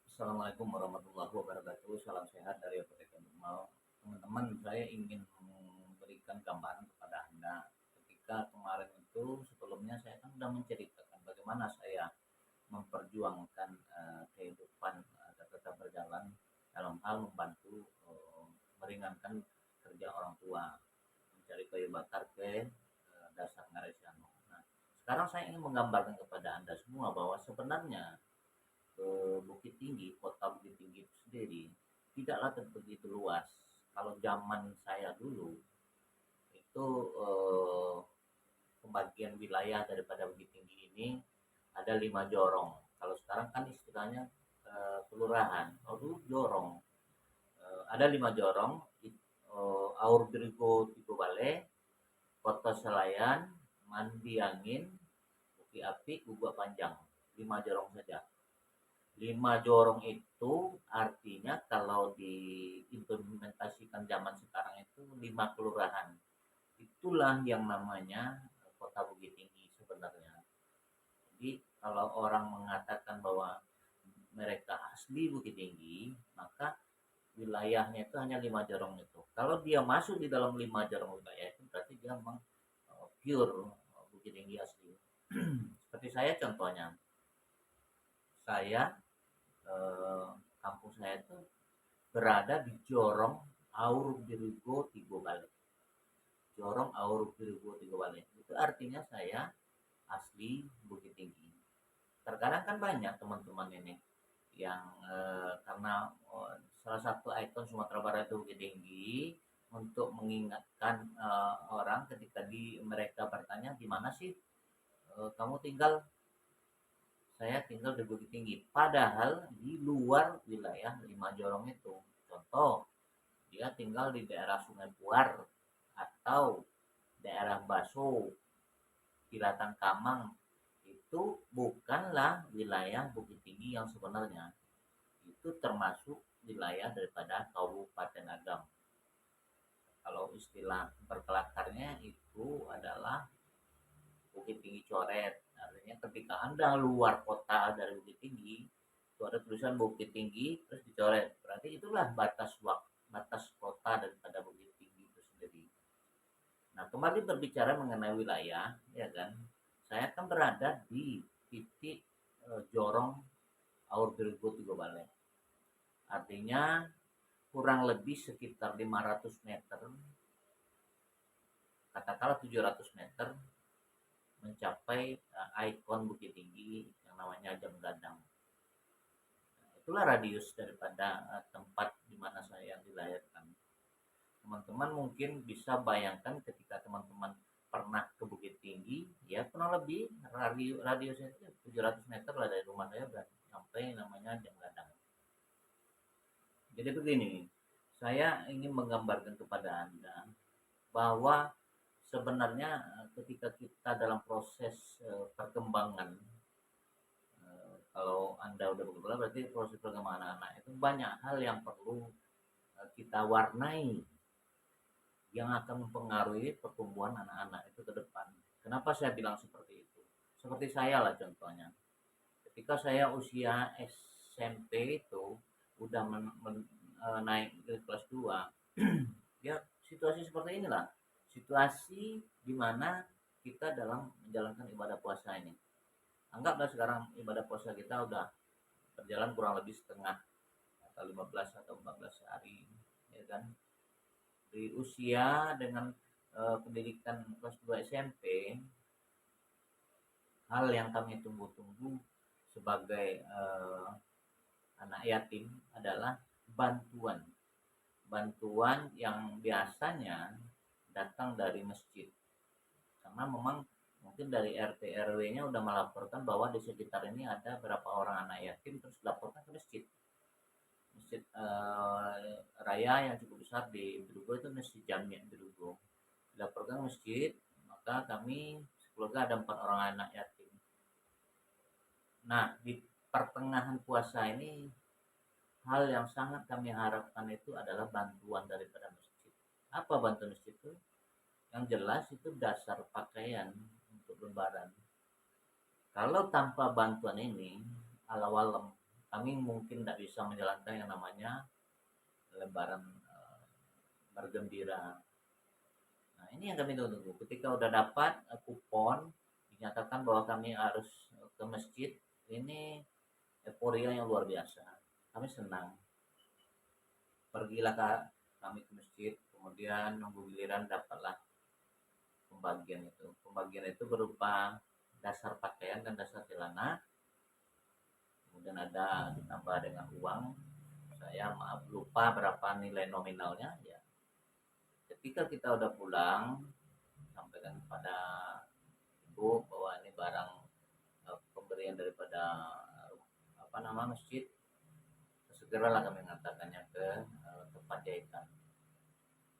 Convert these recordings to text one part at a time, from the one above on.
Assalamualaikum warahmatullahi wabarakatuh. Salam sehat dari Apotek Mal. Teman-teman, saya ingin memberikan gambaran kepada Anda. Ketika kemarin itu sebelumnya saya kan sudah menceritakan bagaimana saya memperjuangkan kehidupan agar tetap berjalan dalam hal membantu meringankan kerja orang tua, mencari kayu bakar ke dasar Ngaresano. Nah, sekarang saya ingin menggambarkan kepada Anda semua bahwa sebenarnya ke Bukit Tinggi, kota Bukit Tinggi itu sendiri tidaklah begitu luas. Kalau zaman saya dulu itu pembagian wilayah daripada Bukit Tinggi ini ada 5 jorong. Kalau sekarang kan istilahnya kelurahan. Oh dulu jorong. Ada 5 jorong. Aur Grigo Tigo Bale, Kota Selayan, Mandi Angin, Uki Api, Gugua Panjang. 5 jorong saja. 5 jorong itu artinya kalau diimplementasikan zaman sekarang itu 5 kelurahan. Itulah yang namanya Kota Bukit Tinggi sebenarnya. Jadi kalau orang mengatakan bahwa mereka asli Bukit Tinggi, maka wilayahnya itu hanya 5 jorong itu. Kalau dia masuk di dalam 5 jorong wilayah itu berarti dia memang pure Bukit Tinggi asli. Seperti saya contohnya, saya kampung saya itu berada di jorong Aur Dirigo Tigo Bale. Jorong Aur Dirigo Tigo Bale. Itu artinya saya asli Bukit Tinggi. Terkadang kan banyak teman-teman ini yang karena salah satu ikon Sumatera Barat itu Bukit Tinggi, untuk mengingatkan orang ketika mereka bertanya di mana sih kamu tinggal, saya tinggal di Bukit Tinggi, padahal di luar wilayah 5 jorong itu. Contoh, dia tinggal di daerah Sungai Puar atau daerah Baso, Kilatan Kamang. Itu bukanlah wilayah Bukit Tinggi yang sebenarnya. Itu termasuk wilayah daripada Kabupaten Agam. Kalau istilah berkelakarnya itu adalah Bukit Tinggi Coret. Artinya ketika Anda luar kota dari Bukit Tinggi, itu ada tulisan Bukit Tinggi terus dicoret. Berarti itulah batas kota daripada Bukit Tinggi itu sendiri. Nah, kembali berbicara mengenai wilayah, ya kan? Saya kan berada di titik jorong Aur Dirgo Tigo Bale. Artinya kurang lebih sekitar 500 meter, katakanlah 700 meter mencapai ikon Bukit Tinggi yang namanya Jam Gadang. Itulah radius daripada tempat di mana saya dilahirkan. Teman-teman mungkin bisa bayangkan ketika teman-teman pernah ke Bukit Tinggi, ya kurang lebih radiusnya itu 700 meter lah dari rumah saya udah sampai namanya Jam Gadang. Jadi begini, saya ingin menggambarkan kepada Anda bahwa sebenarnya ketika kita dalam proses perkembangan, kalau Anda udah bergembira berarti proses perkembangan anak itu banyak hal yang perlu kita warnai yang akan mempengaruhi pertumbuhan anak-anak itu ke depan. Kenapa saya bilang seperti itu? Seperti saya lah contohnya. Ketika saya usia SMP itu udah naik ke kelas 2, ya situasi seperti inilah. Situasi di mana kita dalam menjalankan ibadah puasa ini. Anggaplah sekarang ibadah puasa kita udah berjalan kurang lebih setengah atau 15 atau 14 hari, ya kan? Di usia dengan pendidikan kelas 2 SMP, hal yang kami tunggu-tunggu sebagai anak yatim adalah bantuan yang biasanya datang dari masjid, karena memang mungkin dari RT RW-nya udah melaporkan bahwa di sekitar ini ada berapa orang anak yatim, terus dilaporkan ke masjid raya yang cukup besar di Birugo, itu Masjid Jami Birugo. Dilaporkan ke masjid, maka kami sekeluarga ada 4 orang anak yatim. Nah, di pertengahan puasa ini hal yang sangat kami harapkan itu adalah bantuan daripada masjid. Apa bantuan masjid itu? Yang jelas itu dasar pakaian untuk lebaran. Kalau tanpa bantuan ini, alam kami mungkin tidak bisa menjalankan yang namanya lebaran bergembira. Nah, ini yang kami tunggu. Ketika udah dapat kupon, dinyatakan bahwa kami harus ke masjid, ini euforia yang luar biasa. Kami senang. Pergilah kami ke masjid, kemudian nunggu giliran dapatlah pembagian itu. Pembagian itu berupa dasar pakaian dan dasar celana, kemudian ada ditambah dengan uang. Saya maaf lupa berapa nilai nominalnya ya. Ketika kita udah pulang, sampaikan kepada ibu bahwa ini barang pemberian daripada apa nama masjid, segeralah kami mengatakannya ke tempat jahitan.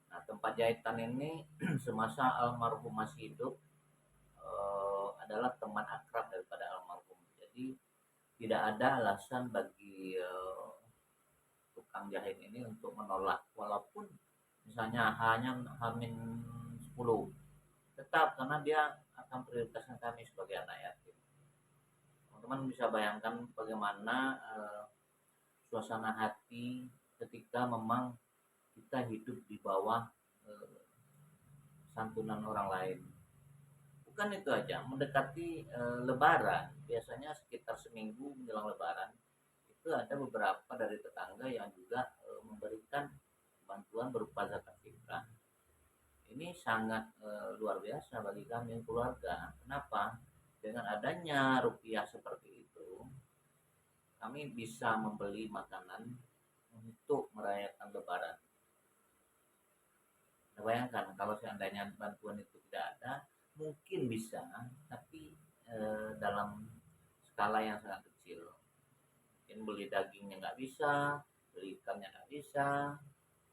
Nah, tempat jahitan ini semasa almarhum masih hidup adalah teman akrab daripada almarhum. Jadi tidak ada alasan bagi tukang jahit ini untuk menolak, walaupun misalnya hanya hamin 10, tetap karena dia akan prioritaskan kami sebagai anak yatim. Teman-teman bisa bayangkan bagaimana suasana hati ketika memang kita hidup di bawah santunan orang lain. Bukan itu aja, mendekati lebaran, biasanya sekitar seminggu menjelang lebaran, itu ada beberapa dari tetangga yang juga memberikan bantuan berupa zakat fitrah. Ini sangat luar biasa bagi kami keluarga. Kenapa? Dengan adanya rupiah seperti itu, kami bisa membeli makanan untuk merayakan lebaran. Bayangkan kalau seandainya bantuan itu tidak ada, mungkin bisa, tapi dalam skala yang sangat kecil. Mungkin beli dagingnya nggak bisa, beli ikannya nggak bisa.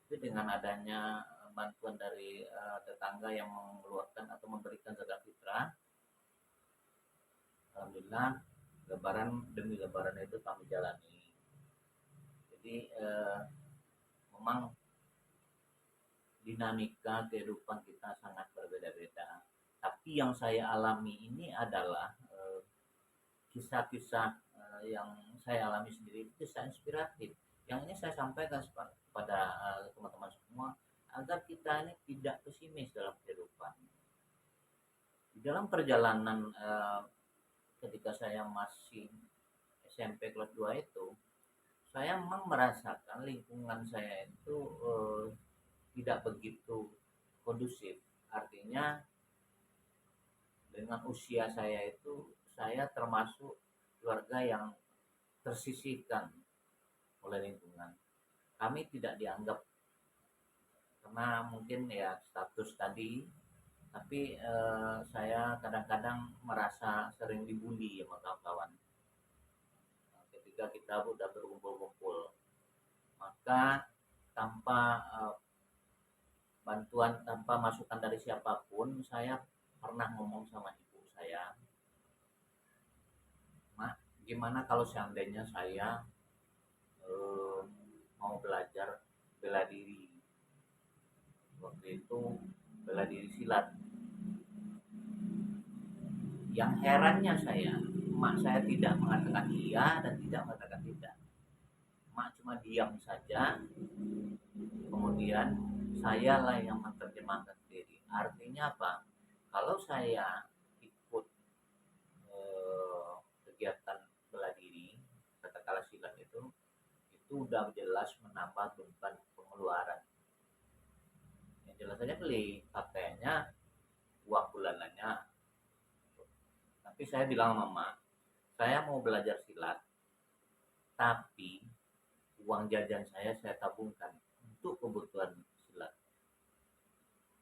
Tapi dengan adanya bantuan dari tetangga yang mengeluarkan atau memberikan zakat fitrah, alhamdulillah lebaran demi lebaran itu kami jalani. Jadi memang dinamika kehidupan kita sangat berbeda-beda. Tapi yang saya alami ini adalah kisah-kisah yang saya alami sendiri, kisah inspiratif. Yang ini saya sampaikan kepada teman-teman semua agar kita ini tidak pesimis dalam kehidupan. Di dalam perjalanan ketika saya masih SMP kelas 2 itu, saya memang merasakan lingkungan saya itu tidak begitu kondusif. Artinya dengan usia saya itu, saya termasuk keluarga yang tersisihkan oleh lingkungan. Kami tidak dianggap karena mungkin ya status tadi, tapi saya kadang-kadang merasa sering dibully sama kawan-kawan. Ketika kita udah berkumpul-kumpul, maka tanpa bantuan, tanpa masukan dari siapapun, saya pernah ngomong sama ibu saya, "Mak, gimana kalau seandainya saya mau belajar bela diri?" Waktu itu bela diri silat. Yang herannya saya, emak saya tidak mengatakan iya dan tidak mengatakan tidak. Emak cuma diam saja, kemudian saya lah yang menerjemahkan sendiri. Artinya apa? Kalau saya ikut kegiatan bela diri, katakanlah silat itu udah jelas menambah beban pengeluaran. Yang jelas saja beli pakaiannya, uang bulanannya. Tapi saya bilang sama mama, saya mau belajar silat, tapi uang jajan saya tabungkan untuk kebutuhan silat.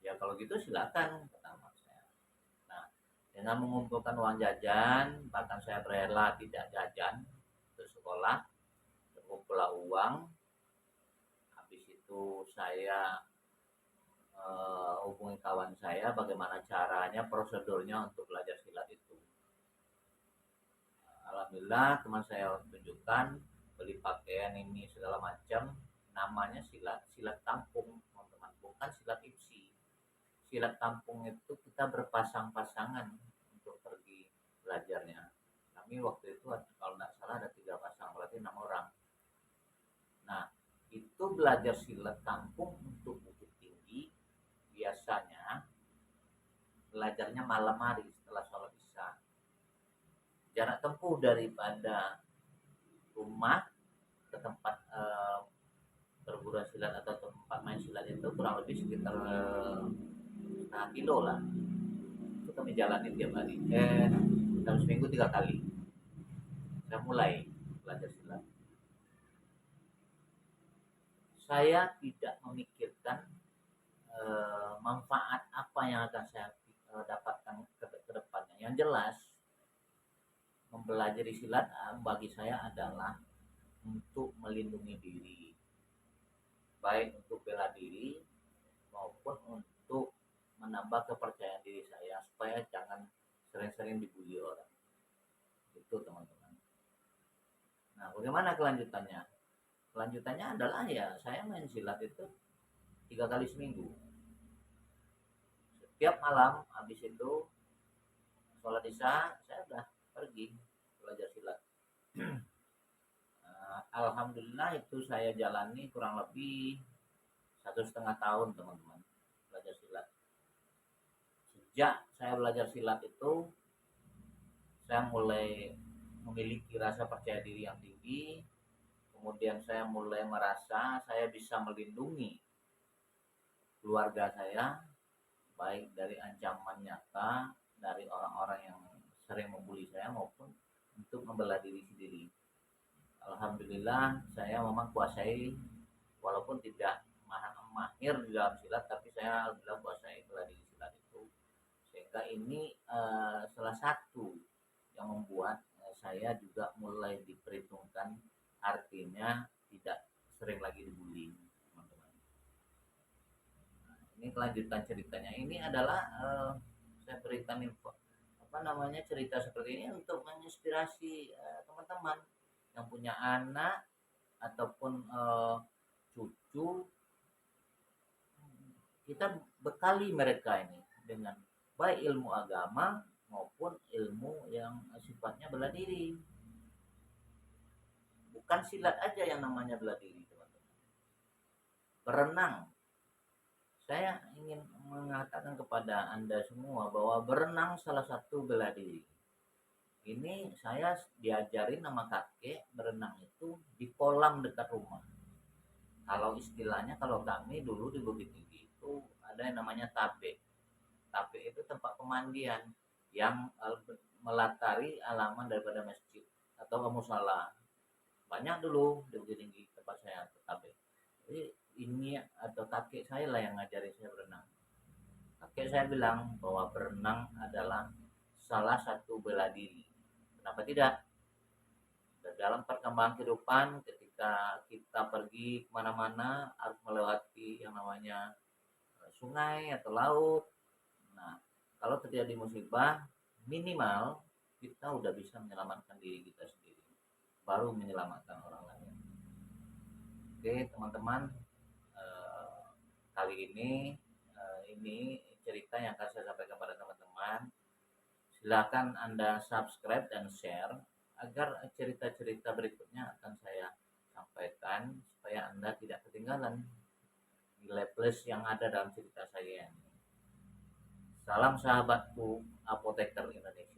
Ya kalau gitu silakan, pertama saya. Nah, dengan mengumpulkan uang jajan, bahkan saya rela tidak jajan untuk sekolah, mengumpulkan uang. Habis itu saya hubungi kawan saya bagaimana caranya, prosedurnya untuk belajar silat itu. Alhamdulillah teman saya tunjukkan, beli pakaian ini segala macam, namanya silat kampung, teman-teman, bukan silat ipsi. Silat kampung itu kita berpasang-pasangan untuk pergi belajarnya. Kami waktu itu kalau tidak salah ada 3 pasang, berarti 6 orang. Nah, itu belajar silat kampung untuk Bukit Tinggi biasanya belajarnya malam hari setelah sholat isya. Jarak tempuh daripada rumah ke tempat perguruan silat atau tempat main silat itu kurang lebih sekitar setengah kilo lah. Itu kami jalanin tiap hari. Dalam seminggu 3 kali. Saya mulai belajar silat. Saya tidak memikirkan manfaat apa yang akan saya dapatkan ke depannya. Yang jelas, mempelajari silat bagi saya adalah untuk melindungi diri, baik untuk bela diri maupun untuk menambah kepercayaan diri saya supaya jangan sering-sering dibully orang. Itu teman-teman. Nah, bagaimana kelanjutannya? Kelanjutannya adalah ya saya main silat itu 3 kali seminggu. Setiap malam habis itu sholat isya saya udah pergi belajar silat. Alhamdulillah itu saya jalani kurang lebih 1,5 tahun teman-teman belajar silat. Sejak saya belajar silat itu saya mulai memiliki rasa percaya diri yang tinggi. Kemudian saya mulai merasa saya bisa melindungi keluarga saya baik dari ancaman nyata dari orang-orang yang sering membuli saya maupun untuk membela diri sendiri. Alhamdulillah saya memang kuasai, walaupun tidak mahir di dalam silat, tapi saya alhamdulillah kuasai bela diri silat itu. Sehingga ini salah satu yang membuat saya juga mulai diperhitungkan, artinya tidak sering lagi dibully, teman-teman. Nah, ini kelanjutan ceritanya. Ini adalah saya berikan info cerita seperti ini untuk menginspirasi teman-teman yang punya anak ataupun cucu. Kita bekali mereka ini dengan baik ilmu agama maupun ilmu yang sifatnya bela diri. Bukan silat aja yang namanya bela diri, teman-teman. Berenang. Saya ingin mengatakan kepada Anda semua bahwa berenang salah satu bela diri. Ini saya diajarin sama kakek berenang itu di kolam dekat rumah. Kalau istilahnya kalau kami dulu di Bukit Tinggi itu ada yang namanya tabe. Tabe itu tempat pemandian yang melatari halaman daripada masjid atau musala. Banyak dulu di Bukit Tinggi tempat saya tabe. Jadi ini atau kakek saya lah yang ngajarin saya berenang. Kakek saya bilang bahwa berenang adalah salah satu bela diri. Kenapa tidak? Dalam perkembangan kehidupan ketika kita pergi kemana-mana harus melewati yang namanya sungai atau laut. Nah, kalau terjadi musibah, minimal kita udah bisa menyelamatkan diri kita sendiri, baru menyelamatkan orang lain. Oke teman-teman, kali ini cerita yang akan saya sampaikan kepada teman-teman. Silakan Anda subscribe dan share agar cerita-cerita berikutnya akan saya sampaikan supaya Anda tidak ketinggalan nilai plus yang ada dalam cerita saya. Salam sahabatku apoteker Indonesia.